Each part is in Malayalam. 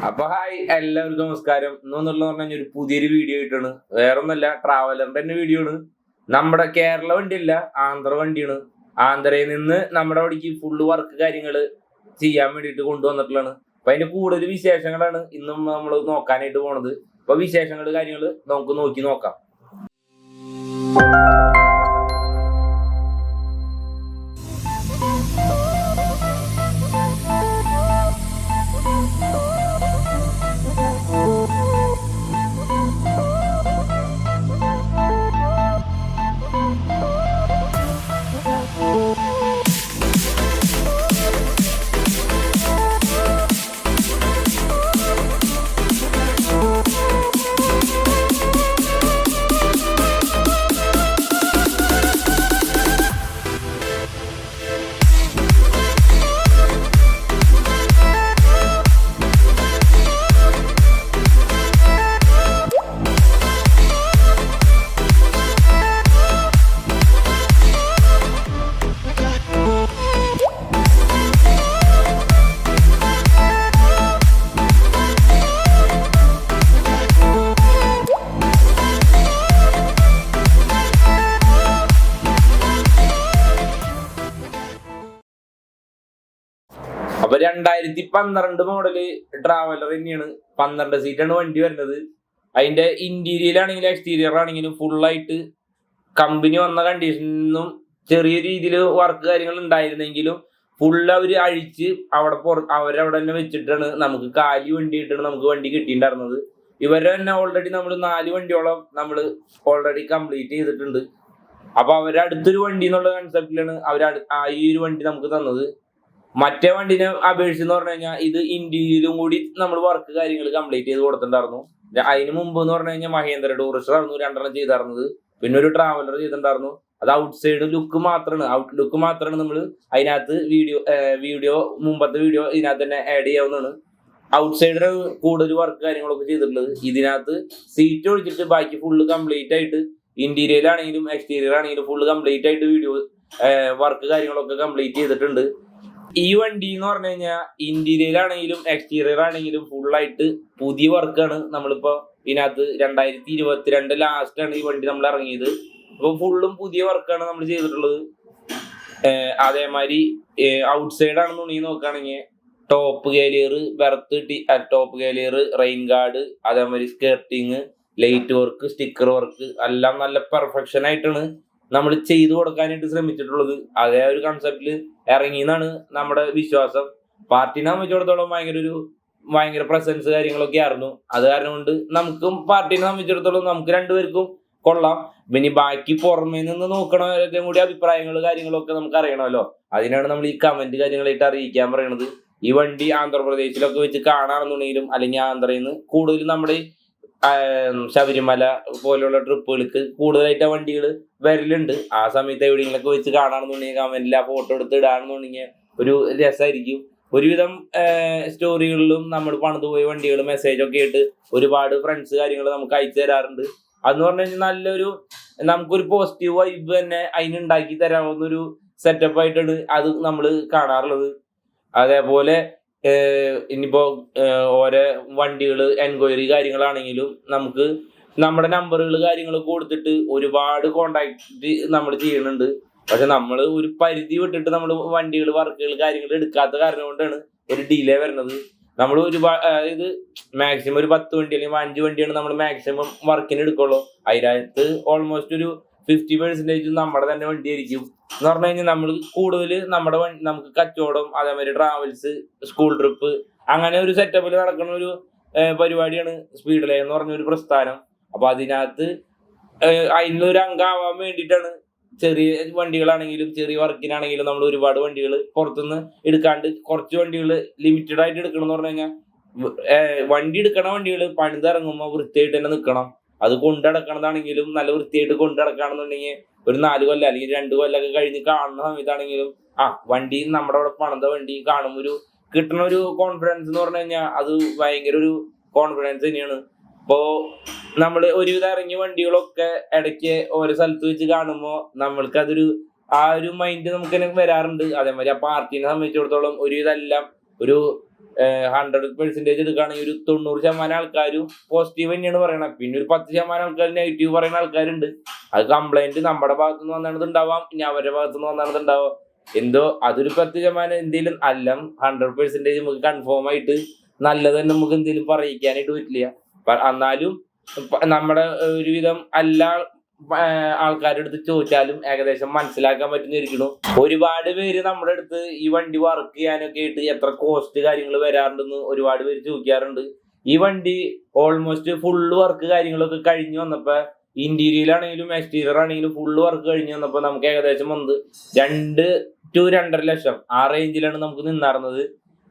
അപ്പൊ ഹായ് എല്ലാവർക്കും നമസ്കാരം. ഇന്നെന്നുള്ള പറഞ്ഞാൽ ഒരു പുതിയൊരു വീഡിയോ ആയിട്ടാണ്. വേറൊന്നല്ല, ട്രാവലറിന്റെ തന്നെ വീഡിയോ ആണ്. നമ്മുടെ കേരള വണ്ടിയല്ല, ആന്ധ്ര വണ്ടിയാണ്. ആന്ധ്രയിൽ നിന്ന് നമ്മുടെ അവിടേക്ക് ഫുള്ള് വർക്ക് കാര്യങ്ങള് ചെയ്യാൻ വേണ്ടിയിട്ട് കൊണ്ടുവന്നിട്ടുള്ളതാണ്. അപ്പൊ അതിന്റെ കൂടുതൽ വിശേഷങ്ങളാണ് ഇന്നും നമ്മൾ നോക്കാനായിട്ട് പോണത്. അപ്പൊ വിശേഷങ്ങൾ കാര്യങ്ങൾ നമുക്ക് നോക്കാം. അപ്പൊ 2012 മോഡല് ട്രാവലർ തന്നെയാണ്. 12 സീറ്റാണ് വണ്ടി വരുന്നത്. അതിന്റെ ഇന്റീരിയർ ആണെങ്കിലും എക്സ്റ്റീരിയർ ആണെങ്കിലും ഫുള്ളായിട്ട് കമ്പനി വന്ന കണ്ടീഷനിൽ നിന്നും ചെറിയ രീതിയിൽ വർക്ക് കാര്യങ്ങൾ ഉണ്ടായിരുന്നെങ്കിലും ഫുള്ള് അവര് അഴിച്ച് അവരവിടെ തന്നെ വെച്ചിട്ടാണ് നമുക്ക് കാലി വണ്ടി ആയിട്ടാണ് നമുക്ക് വണ്ടി കിട്ടിയിട്ടുണ്ടായിരുന്നത്. ഇവരെ തന്നെ ഓൾറെഡി നമ്മൾ 4 വണ്ടിയോളം നമ്മൾ ഓൾറെഡി കംപ്ലീറ്റ് ചെയ്തിട്ടുണ്ട്. അപ്പൊ അവരടുത്തൊരു വണ്ടി എന്നുള്ള കൺസെപ്റ്റിലാണ് ഈ ഒരു വണ്ടി നമുക്ക് തന്നത്. മറ്റേ വണ്ടിനെ അപേക്ഷിച്ച് പറഞ്ഞു കഴിഞ്ഞാൽ ഇത് ഇന്ത്യയിലും കൂടി നമ്മൾ വർക്ക് കാര്യങ്ങൾ കംപ്ലീറ്റ് ചെയ്ത് കൊടുത്തിട്ടുണ്ടായിരുന്നു. അതിന് മുമ്പ് എന്ന് പറഞ്ഞു കഴിഞ്ഞാൽ മഹേന്ദ്ര ടൂറിസ്റ്റർ ആയിരുന്നു 2 ചെയ്തിരുന്നത്. പിന്നെ ഒരു ട്രാവലർ ചെയ്തിട്ടുണ്ടായിരുന്നു. അത് ഔട്ട് സൈഡ് ലുക്ക് മാത്രമാണ് നമ്മൾ അതിനകത്ത് വീഡിയോ മുമ്പത്തെ വീഡിയോ ഇതിനകത്ത് തന്നെ ആഡ് ചെയ്യാവുന്നതാണ്. ഔട്ട് സൈഡിന് കൂടുതൽ വർക്ക് കാര്യങ്ങളൊക്കെ ചെയ്തിട്ടുള്ളത്. ഇതിനകത്ത് സീറ്റ് ഒഴിച്ചിട്ട് ബാക്കി ഫുള്ള് കംപ്ലീറ്റ് ആയിട്ട് ഇന്റീരിയർ ആണെങ്കിലും എക്സ്റ്റീരിയർ ആണെങ്കിലും ഫുള്ള് കംപ്ലീറ്റ് ആയിട്ട് വീഡിയോ വർക്ക് കാര്യങ്ങളൊക്കെ കംപ്ലീറ്റ് ചെയ്തിട്ടുണ്ട്. ഈ വണ്ടി എന്ന് പറഞ്ഞു കഴിഞ്ഞാൽ ഇന്റീരിയർ ആണെങ്കിലും എക്സ്റ്റീരിയർ ആണെങ്കിലും ഫുള്ളായിട്ട് പുതിയ വർക്കാണ്. നമ്മളിപ്പോ ഇതിനകത്ത് 2022 ലാസ്റ്റാണ് ഈ വണ്ടി നമ്മൾ ഇറങ്ങിയത്. അപ്പൊ ഫുള്ളും പുതിയ വർക്കാണ് നമ്മൾ ചെയ്തിട്ടുള്ളത്. അതേമാതിരി ഔട്ട് സൈഡ് ആണെന്നുണ്ടെങ്കിൽ നോക്കുകയാണെങ്കിൽ ടോപ്പ് ഗാലിയർ, റെയിൻ ഗാർഡ്, അതേമാതിരി skirting, light work, sticker work എല്ലാം നല്ല പെർഫെക്ഷൻ ആയിട്ടാണ് നമ്മൾ ചെയ്തു കൊടുക്കാനായിട്ട് ശ്രമിച്ചിട്ടുള്ളത്. അതേ ഒരു കൺസെപ്റ്റില് ഇറങ്ങിയെന്നാണ് നമ്മുടെ വിശ്വാസം. പാർട്ടിനെ സംബന്ധിച്ചിടത്തോളം ഭയങ്കര പ്രസൻസ് കാര്യങ്ങളൊക്കെ ആയിരുന്നു. അത് കാരണം കൊണ്ട് പാർട്ടിനെ സംബന്ധിച്ചിടത്തോളം നമുക്ക് രണ്ടുപേർക്കും കൊള്ളാം. പിന്നെ ബാക്കി പുറമേ നിന്ന് നോക്കണവരുടെ കൂടി അഭിപ്രായങ്ങൾ കാര്യങ്ങളൊക്കെ നമുക്ക് അറിയണമല്ലോ. അതിനാണ് നമ്മൾ ഈ കമന്റ് കാര്യങ്ങളായിട്ട് അറിയിക്കാൻ പറയണത്. ഈ വണ്ടി ആന്ധ്രാപ്രദേശിലൊക്കെ വെച്ച് കാണാണെന്നുണ്ടെങ്കിലും അല്ലെങ്കിൽ ആന്ധ്രയിൽ നിന്ന് കൂടുതൽ നമ്മുടെ ശബരിമല പോലുള്ള ട്രിപ്പുകൾക്ക് കൂടുതലായിട്ട് വണ്ടികൾ വരലുണ്ട്. ആ സമയത്ത് എവിടെയെങ്കിലൊക്കെ വെച്ച് കാണാണെന്നുണ്ടെങ്കിൽ കമന്റിൽ ആ ഫോട്ടോ എടുത്ത് ഇടാണെന്നുണ്ടെങ്കിൽ ഒരു രസമായിരിക്കും. ഒരുവിധം സ്റ്റോറികളിലും നമ്മൾ പണിത് പോയ വണ്ടികൾ മെസ്സേജൊക്കെ ആയിട്ട് ഒരുപാട് ഫ്രണ്ട്സ് കാര്യങ്ങൾ നമുക്ക് അയച്ചു തരാറുണ്ട്. അതെന്ന് പറഞ്ഞു കഴിഞ്ഞാൽ നമുക്കൊരു പോസിറ്റീവ് വൈബ് തന്നെ അതിനുണ്ടാക്കി തരാവുന്നൊരു സെറ്റപ്പ് ആയിട്ടാണ് അത് നമ്മൾ കാണാറുള്ളത്. അതേപോലെ ഇനിയിപ്പോ ഓരോ വണ്ടികള് എൻക്വയറി കാര്യങ്ങളാണെങ്കിലും നമുക്ക് നമ്മുടെ നമ്പറുകൾ കാര്യങ്ങൾ കൊടുത്തിട്ട് ഒരുപാട് കോണ്ടാക്ട് നമ്മൾ ചെയ്യുന്നുണ്ട്. പക്ഷെ നമ്മൾ ഒരു പരിധി വിട്ടിട്ട് നമ്മൾ വണ്ടികൾ വർക്കുകൾ കാര്യങ്ങൾ എടുക്കാത്ത കാരണം കൊണ്ടാണ് ഒരു ഡിലേ വരുന്നത്. നമ്മൾ അതായത് മാക്സിമം ഒരു 10 വണ്ടി അല്ലെങ്കിൽ 5 വണ്ടിയാണ് നമ്മൾ മാക്സിമം വർക്കിന് എടുക്കുള്ളൂ. അതിനകത്ത് ഓൾമോസ്റ്റ് ഒരു 50% നമ്മുടെ തന്നെ വണ്ടി ആയിരിക്കും. എന്ന് പറഞ്ഞു കഴിഞ്ഞാൽ നമ്മൾ കൂടുതൽ നമുക്ക് കച്ചവടം, അതേമാതിരി ട്രാവൽസ്, സ്കൂൾ ട്രിപ്പ് അങ്ങനെ ഒരു സെറ്റപ്പിൽ നടക്കുന്ന ഒരു പരിപാടിയാണ് സ്പീഡ് ലൈൻ എന്ന് പറഞ്ഞൊരു പ്രസ്ഥാനം. അപ്പൊ അതിനകത്ത് അതിനൊരു അംഗമാവാൻ വേണ്ടിയിട്ടാണ് ചെറിയ വണ്ടികളാണെങ്കിലും ചെറിയ വർക്കിനാണെങ്കിലും നമ്മൾ ഒരുപാട് വണ്ടികൾ പുറത്തുനിന്ന് എടുക്കാണ്ട് കുറച്ച് വണ്ടികൾ ലിമിറ്റഡ് ആയിട്ട് എടുക്കണം. എന്ന് പറഞ്ഞു കഴിഞ്ഞാൽ വണ്ടി എടുക്കണ വണ്ടികൾ പണിതിറങ്ങുമ്പോൾ വൃത്തിയായിട്ട് തന്നെ നിൽക്കണം. അത് കൊണ്ടടക്കണതാണെങ്കിലും നല്ല വൃത്തിയായിട്ട് കൊണ്ടടക്കുകയാണെന്നുണ്ടെങ്കിൽ ഒരു 4 കൊല്ലം അല്ലെങ്കിൽ 2 കൊല്ലമൊക്കെ കഴിഞ്ഞ് കാണുന്ന സമയത്താണെങ്കിലും വണ്ടി നമ്മുടെ അവിടെ പണിത വണ്ടി കാണുമ്പോൾ കിട്ടുന്ന ഒരു കോൺഫിഡൻസ് എന്ന് പറഞ്ഞു കഴിഞ്ഞാൽ അത് ഭയങ്കര ഒരു കോൺഫിഡൻസ് തന്നെയാണ്. ഇപ്പോ നമ്മള് ഒരുവിധം ഇറങ്ങിയ വണ്ടികളൊക്കെ ഇടയ്ക്ക് ഓരോ സ്ഥലത്ത് വെച്ച് കാണുമ്പോൾ നമ്മൾക്ക് അതൊരു ആ ഒരു മൈൻഡ് നമുക്ക് വരാറുണ്ട്. അതേമാതിരി ആ പാർട്ടിനെ സംബന്ധിച്ചിടത്തോളം ഒരുവിധം എല്ലാം ഒരു 100% എടുക്കുകയാണെങ്കിൽ ഒരു 90% ആൾക്കാരും പോസിറ്റീവ് തന്നെയാണ് പറയണത്. പിന്നെ ഒരു 10% ആൾക്കാർ നെഗറ്റീവ് പറയുന്ന ആൾക്കാരുണ്ട്. അത് കംപ്ലൈന്റ് നമ്മുടെ ഭാഗത്തുനിന്ന് വന്നാണത് ഉണ്ടാവാം, ഇനി അവരുടെ ഭാഗത്തുനിന്ന് വന്നാണത് ഉണ്ടാവാം. എന്തോ അതൊരു 10% എന്തെങ്കിലും അല്ല 100% നമുക്ക് കൺഫേം ആയിട്ട് നല്ലത് തന്നെ നമുക്ക് എന്തെങ്കിലും പറയിക്കാനായിട്ട് പറ്റില്ല. എന്നാലും നമ്മുടെ ഒരുവിധം എല്ലാ ആൾക്കാരുടെ അടുത്ത് ചോദിച്ചാലും ഏകദേശം മനസ്സിലാക്കാൻ പറ്റുന്നിരിക്കുന്നു. ഒരുപാട് പേര് നമ്മുടെ അടുത്ത് ഈ വണ്ടി വർക്ക് ചെയ്യാനൊക്കെ ആയിട്ട് എത്ര കോസ്റ്റ് കാര്യങ്ങൾ വരാറുണ്ടെന്ന് ഒരുപാട് പേര് ചോദിക്കാറുണ്ട്. ഈ വണ്ടി ഓൾമോസ്റ്റ് ഫുള്ള് വർക്ക് കാര്യങ്ങളൊക്കെ കഴിഞ്ഞു വന്നപ്പോ ഇന്റീരിയർ ആണെങ്കിലും എക്സ്റ്റീരിയർ ആണെങ്കിലും ഫുള്ള് വർക്ക് കഴിഞ്ഞു വന്നപ്പോ നമുക്ക് ഏകദേശം വന്നത് 2 to 2.5 ലക്ഷം ആ റേഞ്ചിലാണ് നമുക്ക് നിന്നാറുന്നത്.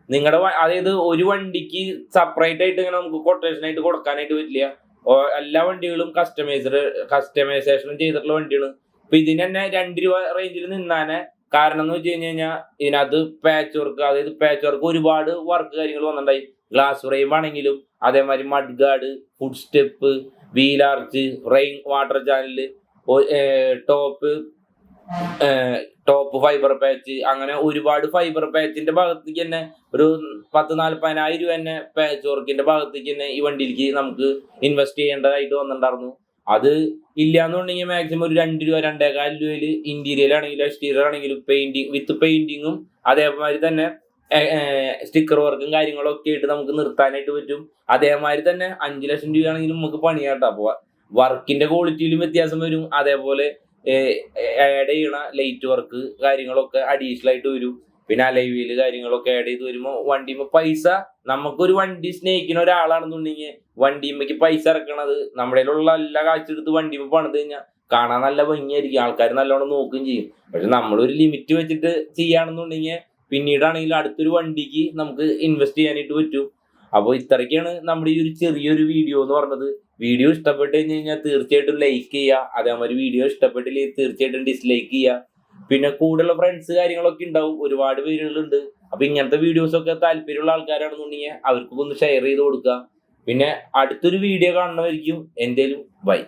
നിങ്ങളുടെ അതായത് ഒരു വണ്ടിക്ക് സെപ്പറേറ്റ് ആയിട്ട് ഇങ്ങനെ നമുക്ക് കൊട്ടേഷൻ ആയിട്ട് കൊടുക്കാനായിട്ട് പറ്റില്ല. എല്ലാ വണ്ടികളും കസ്റ്റമൈസേഷൻ ചെയ്തിട്ടുള്ള വണ്ടിയാണ്. അപ്പൊ ഇതിന് തന്നെ 2 രൂപ റേഞ്ചിൽ നിന്നാനെ. കാരണം എന്ന് വെച്ച് കഴിഞ്ഞാൽ ഇതിനകത്ത് പാച്ച് വർക്ക്, അതായത് പാച്ച് വർക്ക് ഒരുപാട് വർക്ക് കാര്യങ്ങൾ വന്നിട്ടുണ്ടായി. ഗ്ലാസ് ഫ്രെയിം ആണെങ്കിലും അതേമാതിരി mud guard, food step, wheel arch, rain water channel, top fibre patch, അങ്ങനെ ഒരുപാട് ഫൈബർ പാച്ചിന്റെ ഭാഗത്തേക്ക് തന്നെ ഒരു 10-40,000 രൂപ തന്നെ പാച്ച് വർക്കിന്റെ ഭാഗത്തേക്ക് തന്നെ ഈ വണ്ടിയിലേക്ക് നമുക്ക് ഇൻവെസ്റ്റ് ചെയ്യേണ്ടതായിട്ട് വന്നിട്ടുണ്ടായിരുന്നു. അത് ഇല്ലാന്നുണ്ടെങ്കിൽ മാക്സിമം ഒരു 2 രൂപ 2.25 രൂപയില് ഇന്റീരിയർ ആണെങ്കിലും എക്സ്റ്റീരിയർ ആണെങ്കിലും വിത്ത് പെയിന്റിങ്ങും അതേമാതിരി തന്നെ സ്റ്റിക്കർ വർക്കും കാര്യങ്ങളൊക്കെ ആയിട്ട് നമുക്ക് നിർത്താനായിട്ട് പറ്റും. അതേമാതിരി തന്നെ 5 ലക്ഷം രൂപയാണെങ്കിലും നമുക്ക് പണിയാട്ടോ. അപ്പൊ വർക്കിന്റെ ക്വാളിറ്റിയിലും വ്യത്യാസം വരും. അതേപോലെ ആഡ് ചെയ്യണ ലൈറ്റ് വർക്ക് കാര്യങ്ങളൊക്കെ അഡീഷണൽ ആയിട്ട് വരും. പിന്നെ അലൈവീല് കാര്യങ്ങളൊക്കെ ആഡ് ചെയ്ത് വരുമ്പോൾ വണ്ടിയുമ്പോ പൈസ, നമുക്കൊരു വണ്ടി സ്നേഹിക്കുന്ന ഒരാളാണെന്നുണ്ടെങ്കിൽ വണ്ടിയുമ്പേക്ക് പൈസ ഇറക്കണത് നമ്മുടെ എല്ലാ കാഴ്ചയെടുത്ത് വണ്ടിയുമ്പോ പണിത് കഴിഞ്ഞാൽ കാണാൻ നല്ല ഭംഗിയായിരിക്കും, ആൾക്കാർ നല്ലോണം നോക്കുകയും ചെയ്യും. പക്ഷെ നമ്മളൊരു ലിമിറ്റ് വെച്ചിട്ട് ചെയ്യുകയാണെന്നുണ്ടെങ്കിൽ പിന്നീടാണെങ്കിലും അടുത്തൊരു വണ്ടിക്ക് നമുക്ക് ഇൻവെസ്റ്റ് ചെയ്യാനായിട്ട് പറ്റും. അപ്പോൾ ഇത്രയ്ക്കാണ് നമ്മുടെ ഈ ഒരു ചെറിയൊരു വീഡിയോ എന്ന് പറഞ്ഞത്. വീഡിയോ ഇഷ്ടപ്പെട്ട് കഴിഞ്ഞാൽ തീർച്ചയായിട്ടും ലൈക്ക് ചെയ്യുക. അതേമാതിരി വീഡിയോ ഇഷ്ടപ്പെട്ടില്ലെങ്കിൽ തീർച്ചയായിട്ടും ഡിസ്ലൈക്ക് ചെയ്യുക. പിന്നെ കൂടുതലുള്ള ഫ്രണ്ട്സ് കാര്യങ്ങളൊക്കെ ഉണ്ടാവും, ഒരുപാട് പേരുകളുണ്ട്. അപ്പൊ ഇങ്ങനത്തെ വീഡിയോസ് ഒക്കെ താല്പര്യമുള്ള ആൾക്കാരാണെന്നുണ്ടെങ്കിൽ അവർക്കൊക്കെ ഒന്ന് ഷെയർ ചെയ്ത് കൊടുക്കുക. പിന്നെ അടുത്തൊരു വീഡിയോ കാണുന്നവരിക്കും എന്തേലും ബൈ.